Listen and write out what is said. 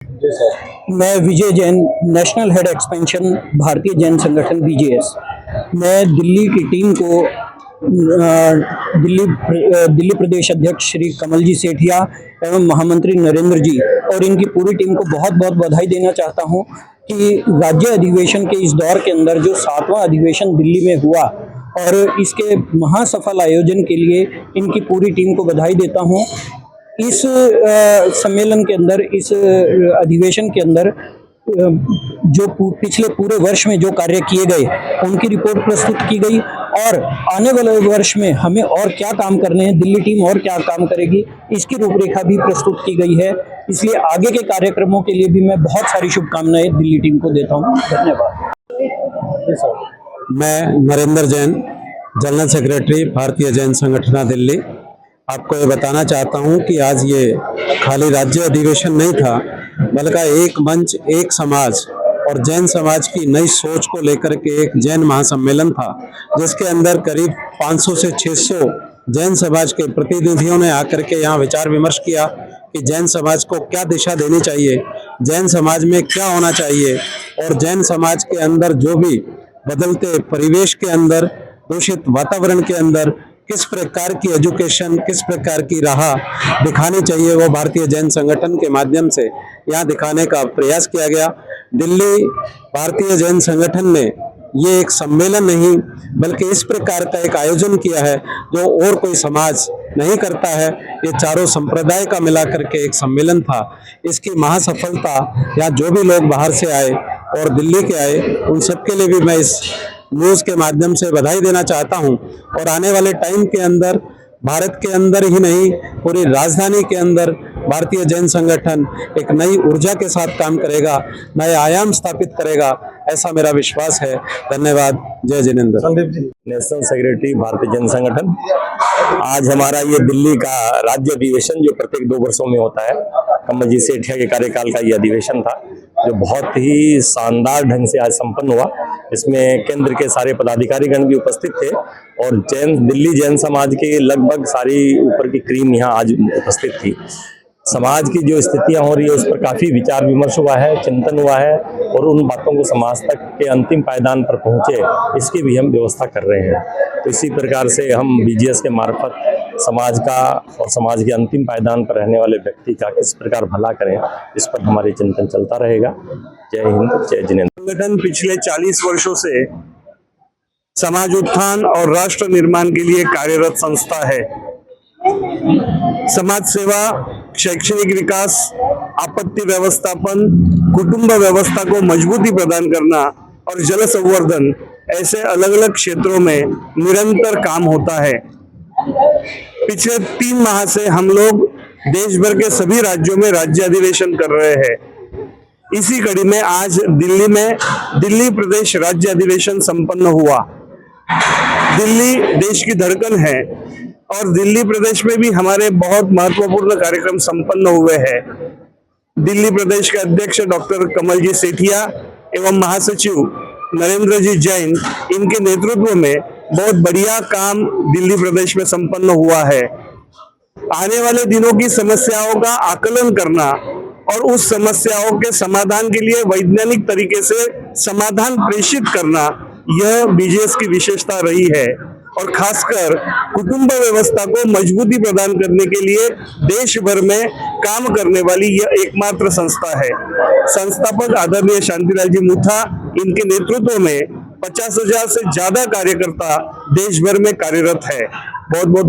जी sir. मैं विजय Jain, national head expansion, भारतीय जैन संगठन बीजेएस। मैं दिल्ली की टीम को दिल्ली प्रदेश अध्यक्ष श्री कमल जी सेठिया एवं महामंत्री नरेंद्र जी और इनकी पूरी टीम को बहुत बहुत बधाई देना चाहता हूं कि राज्य अधिवेशन के इस दौर के अंदर जो 7वां अधिवेशन दिल्ली में हुआ और इसके महासफल आयोजन के लिए इनकी पूरी टीम को बधाई देता हूं। इस सम्मेलन के अंदर, इस अधिवेशन के अंदर जो पिछले पूरे वर्ष में जो कार्य किए गए उनकी रिपोर्ट प्रस्तुत की गई और आने वाले वर्ष में हमें और क्या काम करने हैं, दिल्ली टीम और क्या काम करेगी, इसकी रूपरेखा भी प्रस्तुत की गई है। इसलिए आगे के कार्यक्रमों के लिए भी मैं बहुत सारी शुभकामनाएं दिल्ली टीम को देता हूं। धन्यवाद। मैं नरेंद्र जैन, जनरल सेक्रेटरी भारतीय जैन संगठन दिल्ली। आपको ये बताना चाहता हूँ कि आज ये खाली राज्य अधिवेशन नहीं था, बल्कि एक मंच, एक समाज और जैन समाज की नई सोच को लेकर के एक जैन महासम्मेलन था, जिसके अंदर करीब 500 से 600 जैन समाज के प्रतिनिधियों ने आकर के यहाँ विचार विमर्श किया कि जैन समाज को क्या दिशा देनी चाहिए, जैन समाज में क्या होना चाहिए और जैन समाज के अंदर जो भी बदलते परिवेश के अंदर, दूषित वातावरण के अंदर किस प्रकार की एजुकेशन, किस प्रकार की राह दिखानी चाहिए, वो भारतीय जैन संगठन के माध्यम से यहाँ दिखाने का प्रयास किया गया। दिल्ली भारतीय जैन संगठन ने ये एक सम्मेलन नहीं बल्कि इस प्रकार का एक आयोजन किया है जो और कोई समाज नहीं करता है। ये चारों संप्रदाय का मिला करके एक सम्मेलन था। इसकी महासफलता, या जो भी लोग बाहर से आए और दिल्ली के आए, उन सबके लिए भी मैं इस न्यूज़ के माध्यम से बधाई देना चाहता हूं। और आने वाले टाइम के अंदर भारत के अंदर ही नहीं, पूरी राजधानी के अंदर भारतीय जैन संगठन एक नई ऊर्जा के साथ काम करेगा, नए आयाम स्थापित करेगा, ऐसा मेरा विश्वास है। धन्यवाद। जय जिनेंद्र। संदीप जी, नेशनल सेक्रेटरी भारतीय जैन संगठन। आज हमारा ये दिल्ली का राज्य अधिवेशन जो प्रत्येक 2 वर्षों में होता है, कमल जी सेठिया के कार्यकाल का ये अधिवेशन था, जो बहुत ही शानदार ढंग से आज संपन्न हुआ। इसमें केंद्र के सारे पदाधिकारीगण भी उपस्थित थे और दिल्ली जैन समाज के लगभग सारी ऊपर की क्रीम यहाँ आज उपस्थित थी। समाज की जो स्थितियां हो रही है उस पर काफी विचार विमर्श हुआ है, चिंतन हुआ है और उन बातों को समाज तक के अंतिम पायदान पर पहुंचे, इसकी भी हम व्यवस्था कर रहे हैं। तो इसी प्रकार से हम बीजेएस के मार्फत समाज का और समाज के अंतिम पायदान पर रहने वाले व्यक्ति का किस प्रकार भला करें, इस पर हमारी चिंतन चलता रहेगा। जय हिंद, जय जिनेंद्र। संगठन पिछले 40 वर्षों से समाज उत्थान और राष्ट्र निर्माण के लिए कार्यरत संस्था है। समाज सेवा, शैक्षणिक विकास, आपत्ति व्यवस्थापन, कुटुंब व्यवस्था को मजबूती प्रदान करना और जल संवर्धन, ऐसे अलग अलग क्षेत्रों में निरंतर काम होता है। पिछले 3 माह से हम लोग देश भर के सभी राज्यों में राज्य अधिवेशन कर रहे हैं। इसी कड़ी में आज दिल्ली में दिल्ली प्रदेश राज्य अधिवेशन संपन्न हुआ। दिल्ली देश की धड़कन है और दिल्ली प्रदेश में भी हमारे बहुत महत्वपूर्ण कार्यक्रम संपन्न हुए हैं। दिल्ली प्रदेश के अध्यक्ष डॉक्टर कमल जी सेठिया एवं महासचिव नरेंद्र जी जैन, इनके नेतृत्व में बहुत बढ़िया काम दिल्ली प्रदेश में संपन्न हुआ है। आने वाले दिनों की समस्याओं का आकलन करना और उस समस्याओं के समाधान के लिए वैज्ञानिक तरीके से समाधान प्रेषित करना, यह बीजेएस की विशेषता रही है। और खासकर कुटुंब व्यवस्था को मजबूती प्रदान करने के लिए देश भर में काम करने वाली यह एकमात्र संस्था है। संस्थापक आदरणीय शांतिलाल जी मुथा, इनके नेतृत्व में 50,000 से ज्यादा कार्यकर्ता देश भर में कार्यरत है। बहुत बहुत